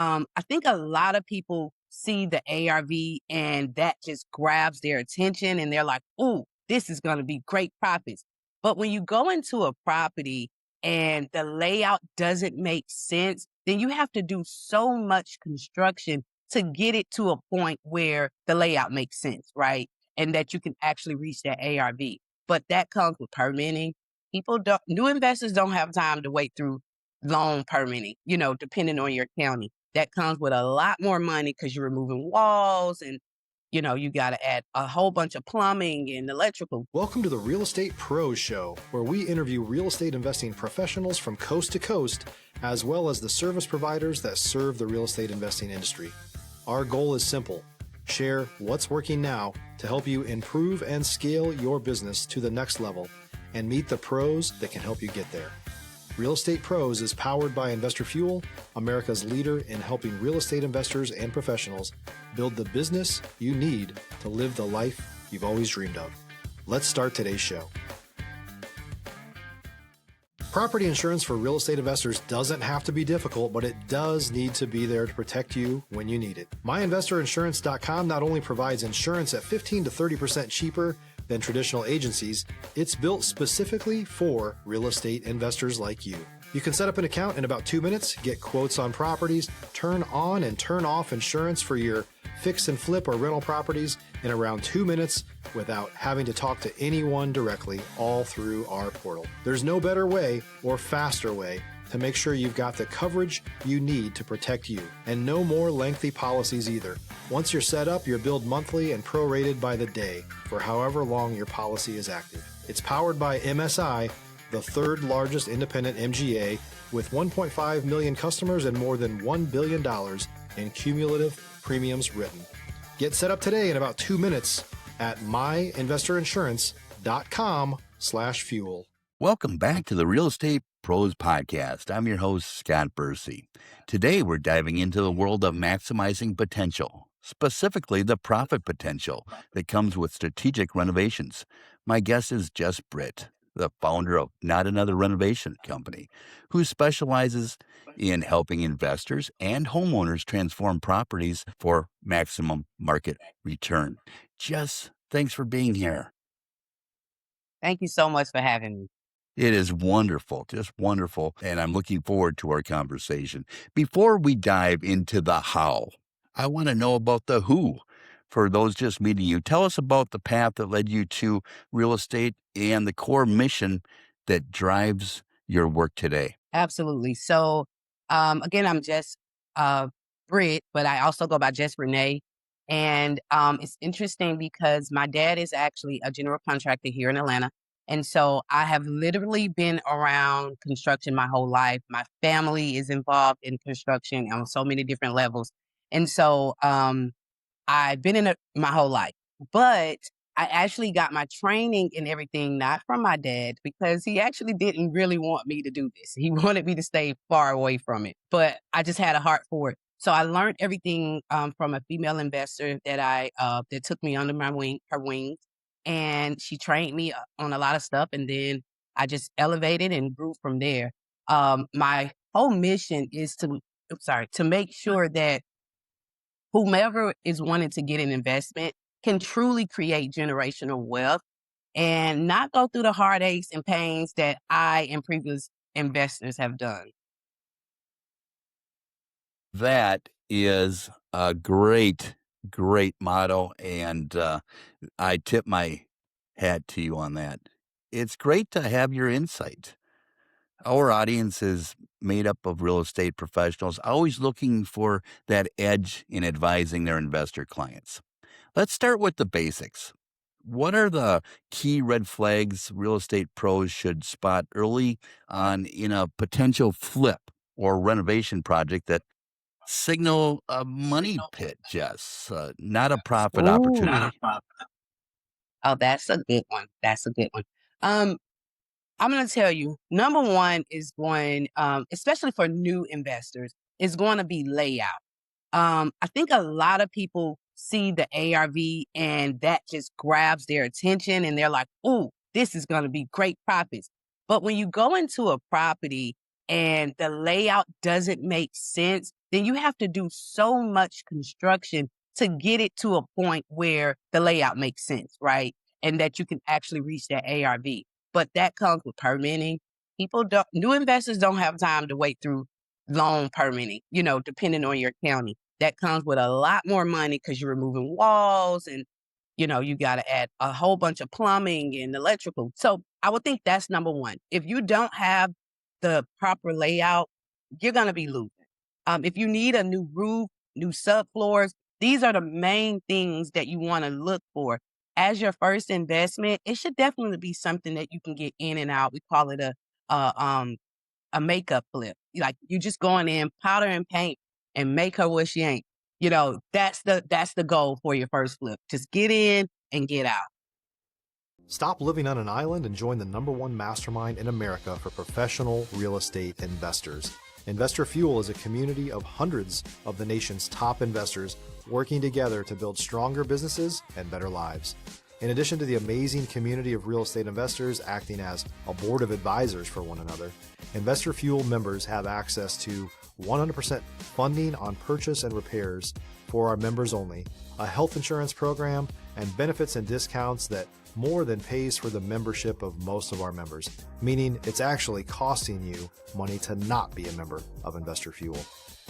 I think a lot of people see the ARV and that just grabs their attention and they're like, "Ooh, this is going to be great profits." But when you go into a property and the layout doesn't make sense, then you have to do so much construction to get it to a point where the layout makes sense, right? And that you can actually reach that ARV. But that comes with permitting. New investors don't have time to wait through long permitting, depending on your county. That comes with a lot more money because you're removing walls and, you got to add a whole bunch of plumbing and electrical. Welcome to the Real Estate Pros Show, where we interview real estate investing professionals from coast to coast, as well as the service providers that serve the real estate investing industry. Our goal is simple: share what's working now to help you improve and scale your business to the next level and meet the pros that can help you get there. Real Estate Pros is powered by Investor Fuel, America's leader in helping real estate investors and professionals build the business you need to live the life you've always dreamed of. Let's start today's show. Property insurance for real estate investors doesn't have to be difficult, but it does need to be there to protect you when you need it. MyInvestorInsurance.com not only provides insurance at 15 to 30% cheaper than traditional agencies, it's built specifically for real estate investors like you. You can set up an account in about 2 minutes, get quotes on properties, turn on and turn off insurance for your fix and flip or rental properties in around 2 minutes without having to talk to anyone directly, all through our portal. There's no better way or faster way to make sure you've got the coverage you need to protect you, and no more lengthy policies either. Once you're set up, you're billed monthly and prorated by the day for however long your policy is active. It's powered by MSI, the third largest independent MGA, with 1.5 million customers and more than $1 billion in cumulative premiums written. Get set up today in about 2 minutes at myinvestorinsurance.com/fuel. Welcome back to the Real Estate Pros Podcast. I'm your host, Scott Bursey. Today, we're diving into the world of maximizing potential, specifically the profit potential that comes with strategic renovations. My guest is Jess Britt, the founder of Not Another Renovation Company, who specializes in helping investors and homeowners transform properties for maximum market return. Jess, thanks for being here. Thank you so much for having me. It is wonderful, just wonderful, and I'm looking forward to our conversation. Before we dive into the how, I want to know about the who. For those just meeting you, tell us about the path that led you to real estate and the core mission that drives your work today. Absolutely. So, again, I'm Jess Britt, but I also go by Jess Renae. And it's interesting because my dad is actually a general contractor here in Atlanta. And so I have literally been around construction my whole life. My family is involved in construction on so many different levels. And so I've been in it my whole life. But I actually got my training and everything not from my dad, because he actually didn't really want me to do this. He wanted me to stay far away from it. But I just had a heart for it. So I learned everything from a female investor that took me under her wings. And she trained me on a lot of stuff. And then I just elevated and grew from there. My whole mission is to make sure that whomever is wanting to get an investment can truly create generational wealth and not go through the heartaches and pains that I and previous investors have done. That is a great motto, and I tip my hat to you on that. It's great to have your insight. Our audience is made up of real estate professionals, always looking for that edge in advising their investor clients. Let's start with the basics. What are the key red flags real estate pros should spot early on in a potential flip or renovation project that signal a money pit, Jess, not a profit opportunity? Oh, that's a good one. That's a good one. Um, I'm going to tell you, number one is especially for new investors, is going to be layout. I think a lot of people see the ARV and that just grabs their attention and they're like, "Ooh, this is going to be great profits." But when you go into a property and the layout doesn't make sense, then you have to do so much construction to get it to a point where the layout makes sense, right? And that you can actually reach that ARV. But that comes with permitting. New investors don't have time to wait through long permitting, depending on your county. That comes with a lot more money because you're removing walls and, you got to add a whole bunch of plumbing and electrical. So I would think that's number one. If you don't have the proper layout, you're going to be losing. If you need a new roof, new subfloors, these are the main things that you want to look for. As your first investment, it should definitely be something that you can get in and out. We call it a makeup flip. Like you just going in, powder and paint, and make her what she ain't. That's the goal for your first flip. Just get in and get out. Stop living on an island and join the #1 mastermind in America for professional real estate investors. Investor Fuel is a community of hundreds of the nation's top investors working together to build stronger businesses and better lives. In addition to the amazing community of real estate investors acting as a board of advisors for one another, Investor Fuel members have access to 100% funding on purchase and repairs for our members only, a health insurance program, and benefits and discounts that more than pays for the membership of most of our members, meaning it's actually costing you money to not be a member of Investor Fuel.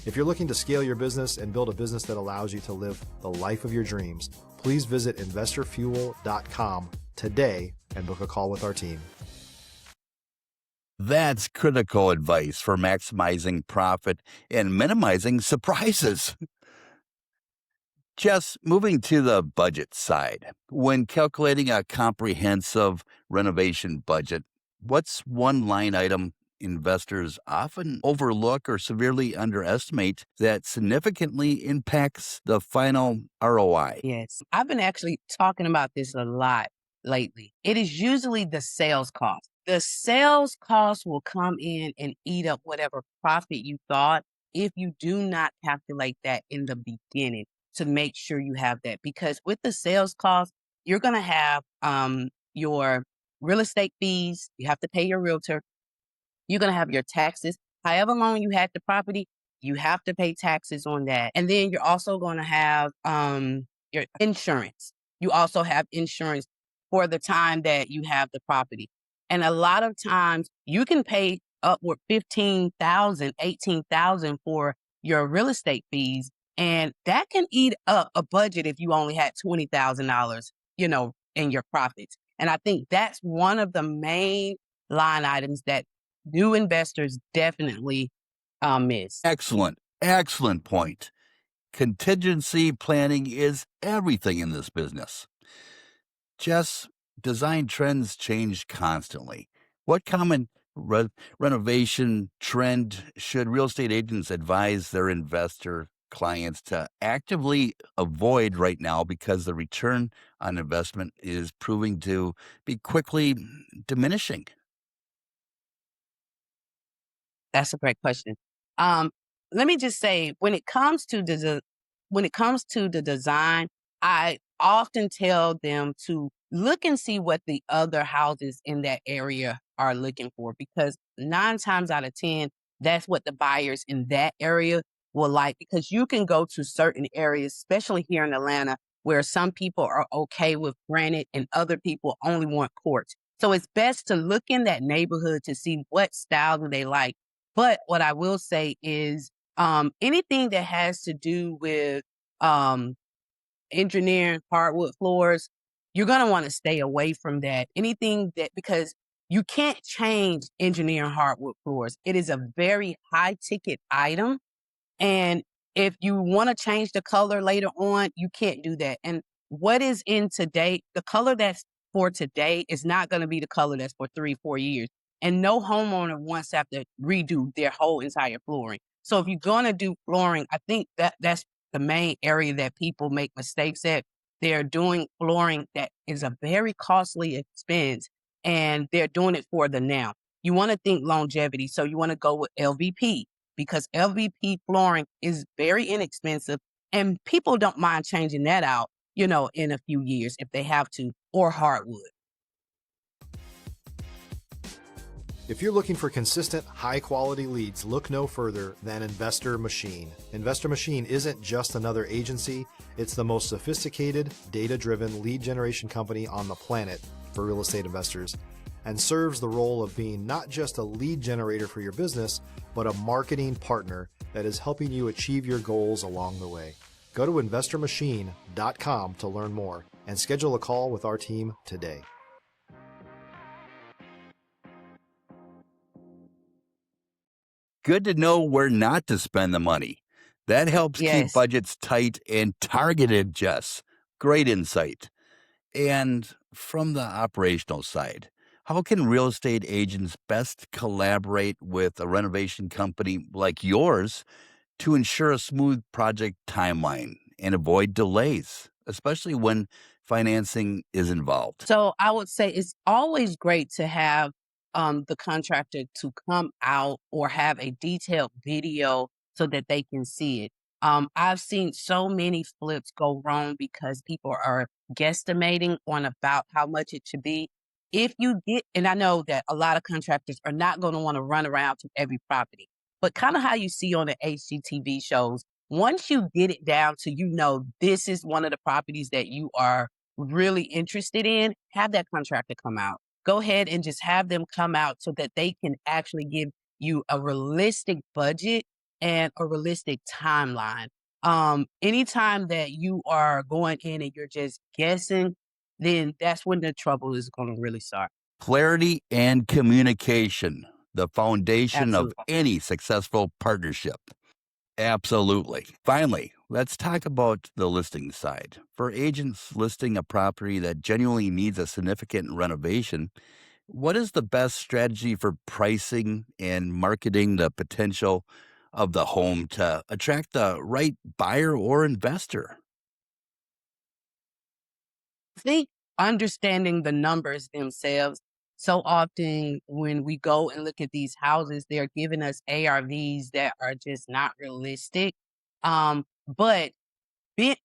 If you're looking to scale your business and build a business that allows you to live the life of your dreams, please visit investorfuel.com today and book a call with our team. That's critical advice for maximizing profit and minimizing surprises. Just moving to the budget side, when calculating a comprehensive renovation budget, what's one line item investors often overlook or severely underestimate that significantly impacts the final ROI? Yes. I've been actually talking about this a lot lately. It is usually the sales cost. The sales cost will come in and eat up whatever profit you thought if you do not calculate that in the beginning to make sure you have that. Because with the sales cost, you're going to have your real estate fees. You have to pay your realtor. You're going to have your taxes. However long you had the property, you have to pay taxes on that. And then you're also going to have your insurance. You also have insurance for the time that you have the property. And a lot of times you can pay upward $15,000, $18,000 for your real estate fees. And that can eat up a budget if you only had $20,000, in your profits. And I think that's one of the main line items that new investors definitely miss. Excellent point. Contingency planning is everything in this business. Jess, design trends change constantly. What common renovation trend should real estate agents advise their investor clients to actively avoid right now because the return on investment is proving to be quickly diminishing? That's a great question. Let me just say, when it comes to the design, I often tell them to look and see what the other houses in that area are looking for, because 9 times out of 10, that's what the buyers in that area will like. Because you can go to certain areas, especially here in Atlanta, where some people are okay with granite and other people only want quartz. So it's best to look in that neighborhood to see what style do they like. But what I will say is anything that has to do with engineering hardwood floors, you're going to want to stay away from that. Anything that, because you can't change engineering hardwood floors. It is a very high ticket item. And if you want to change the color later on, you can't do that. And what is in today, the color that's for today is not going to be the color that's for 3-4 years. And no homeowner wants to have to redo their whole entire flooring. So if you're going to do flooring, I think that's the main area that people make mistakes at. They're doing flooring that is a very costly expense, and they're doing it for the now. You want to think longevity. So you want to go with LVP, because LVP flooring is very inexpensive and people don't mind changing that out, in a few years if they have to, or hardwood. If you're looking for consistent, high-quality leads, look no further than Investor Machine. Investor Machine isn't just another agency, it's the most sophisticated, data-driven lead generation company on the planet for real estate investors, and serves the role of being not just a lead generator for your business, but a marketing partner that is helping you achieve your goals along the way. Go to investormachine.com to learn more and schedule a call with our team today. Good to know where not to spend the money. That helps keep Yes. budgets tight and targeted, Jess. Great insight. And from the operational side, how can real estate agents best collaborate with a renovation company like yours to ensure a smooth project timeline and avoid delays, especially when financing is involved? So I would say it's always great to have the contractor to come out or have a detailed video so that they can see it. I've seen so many flips go wrong because people are guesstimating on about how much it should be. If you get, and I know that a lot of contractors are not going to want to run around to every property, but kind of how you see on the HGTV shows, once you get it down to, this is one of the properties that you are really interested in, have that contractor come out. Go ahead and just have them come out so that they can actually give you a realistic budget and a realistic timeline. Anytime that you are going in and you're just guessing, then that's when the trouble is going to really start. Clarity and communication, the foundation of Absolutely. any successful partnership. Absolutely. Finally, let's talk about the listing side. For agents listing a property that genuinely needs a significant renovation, what is the best strategy for pricing and marketing the potential of the home to attract the right buyer or investor? I think understanding the numbers themselves. So often when we go and look at these houses, they're giving us ARVs that are just not realistic. But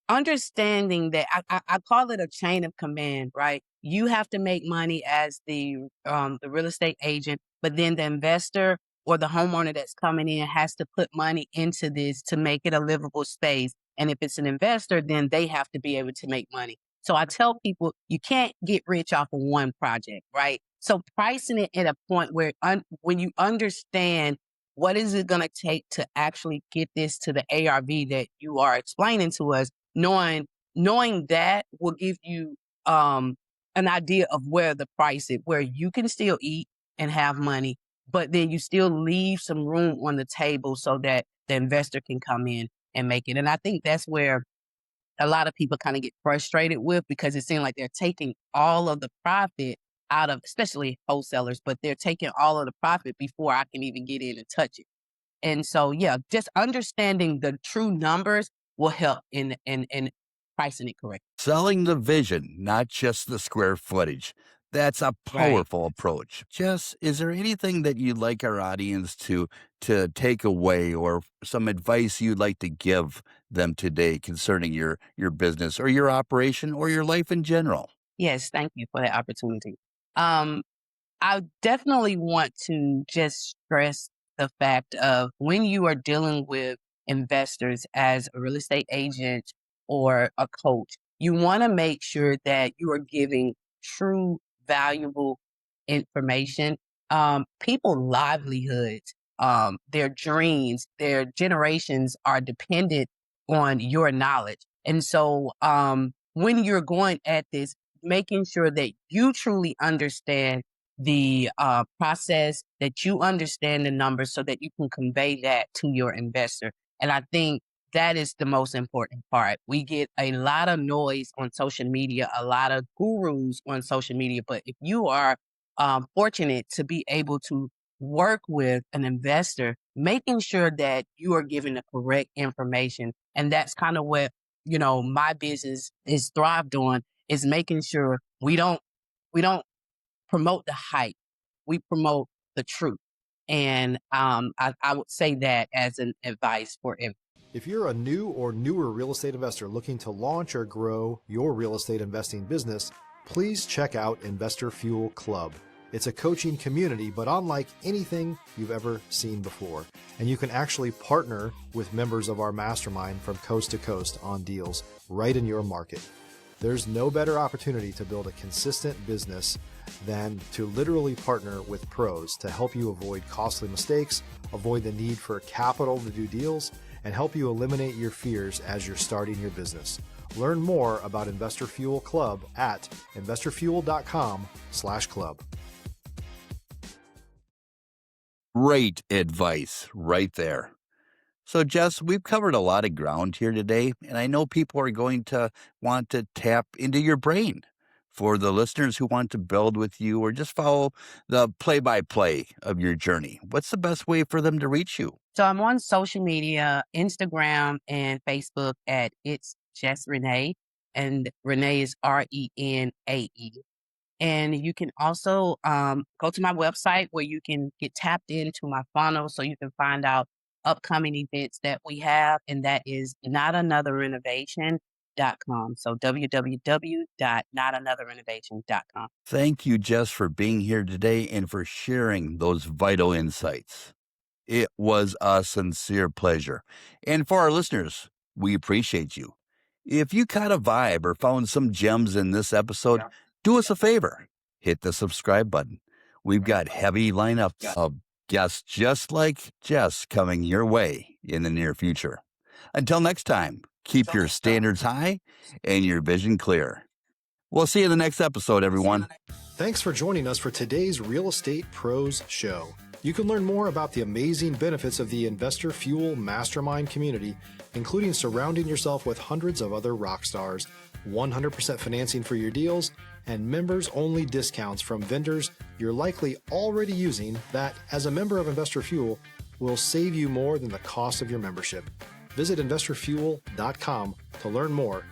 understanding that I call it a chain of command, right? You have to make money as the real estate agent, but then the investor or the homeowner that's coming in has to put money into this to make it a livable space. And if it's an investor, then they have to be able to make money. So I tell people you can't get rich off of one project, right? So pricing it at a point where when you understand what is it going to take to actually get this to the ARV that you are explaining to us, knowing that will give you an idea of where the price is, where you can still eat and have money, but then you still leave some room on the table so that the investor can come in and make it. And I think that's where a lot of people kind of get frustrated with, because it seems like they're taking all of the profit out of, especially wholesalers, but they're taking all of the profit before I can even get in and touch it. And so, yeah, just understanding the true numbers will help in pricing it correctly. Selling the vision, not just the square footage. That's a Right. powerful approach. Jess, is there anything that you'd like our audience to take away, or some advice you'd like to give them today concerning your business or your operation or your life in general? Yes, thank you for the opportunity. Um, I definitely want to just stress the fact of when you are dealing with investors as a real estate agent or a coach, you want to make sure that you are giving true, valuable information. People livelihoods, their dreams, their generations are dependent on your knowledge. And so when you're going at this, making sure that you truly understand the process, that you understand the numbers so that you can convey that to your investor. And I think that is the most important part. We get a lot of noise on social media, a lot of gurus on social media, but if you are fortunate to be able to work with an investor, making sure that you are giving the correct information. And that's kind of what, my business is thrived on, is making sure we don't promote the hype. We promote the truth. And I would say that as an advice for everyone. If you're a new or newer real estate investor looking to launch or grow your real estate investing business, please check out Investor Fuel Club. It's a coaching community, but unlike anything you've ever seen before. And you can actually partner with members of our mastermind from coast to coast on deals right in your market. There's no better opportunity to build a consistent business than to literally partner with pros to help you avoid costly mistakes, avoid the need for capital to do deals, and help you eliminate your fears as you're starting your business. Learn more about Investor Fuel Club at investorfuel.com/club. Great advice right there. So, Jess, we've covered a lot of ground here today, and I know people are going to want to tap into your brain. For the listeners who want to build with you or just follow the play-by-play of your journey, what's the best way for them to reach you? So I'm on social media, Instagram and Facebook at It's Jess Renae, and Renae is Renae. And you can also go to my website where you can get tapped into my funnel so you can find out upcoming events that we have. And that is notanotherrenovation.com. So www.notanotherrenovation.com. Thank you, Jess, for being here today and for sharing those vital insights. It was a sincere pleasure. And for our listeners, we appreciate you. If you caught a vibe or found some gems in this episode, do us a favor. Hit the subscribe button. We've got heavy lineups of guests just like Jess coming your way in the near future. Until next time, keep your standards high and your vision clear. We'll see you in the next episode, everyone. Thanks for joining us for today's Real Estate Pros Show. You can learn more about the amazing benefits of the Investor Fuel Mastermind community, including surrounding yourself with hundreds of other rock stars, 100% financing for your deals, and members-only discounts from vendors you're likely already using that, as a member of Investor Fuel, will save you more than the cost of your membership. Visit investorfuel.com to learn more.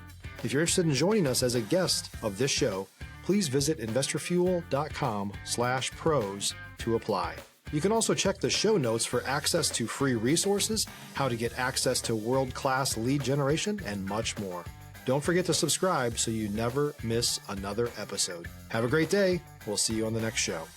If you're interested in joining us as a guest of this show, please visit investorfuel.com/pros to apply. You can also check the show notes for access to free resources, how to get access to world-class lead generation, and much more. Don't forget to subscribe so you never miss another episode. Have a great day. We'll see you on the next show.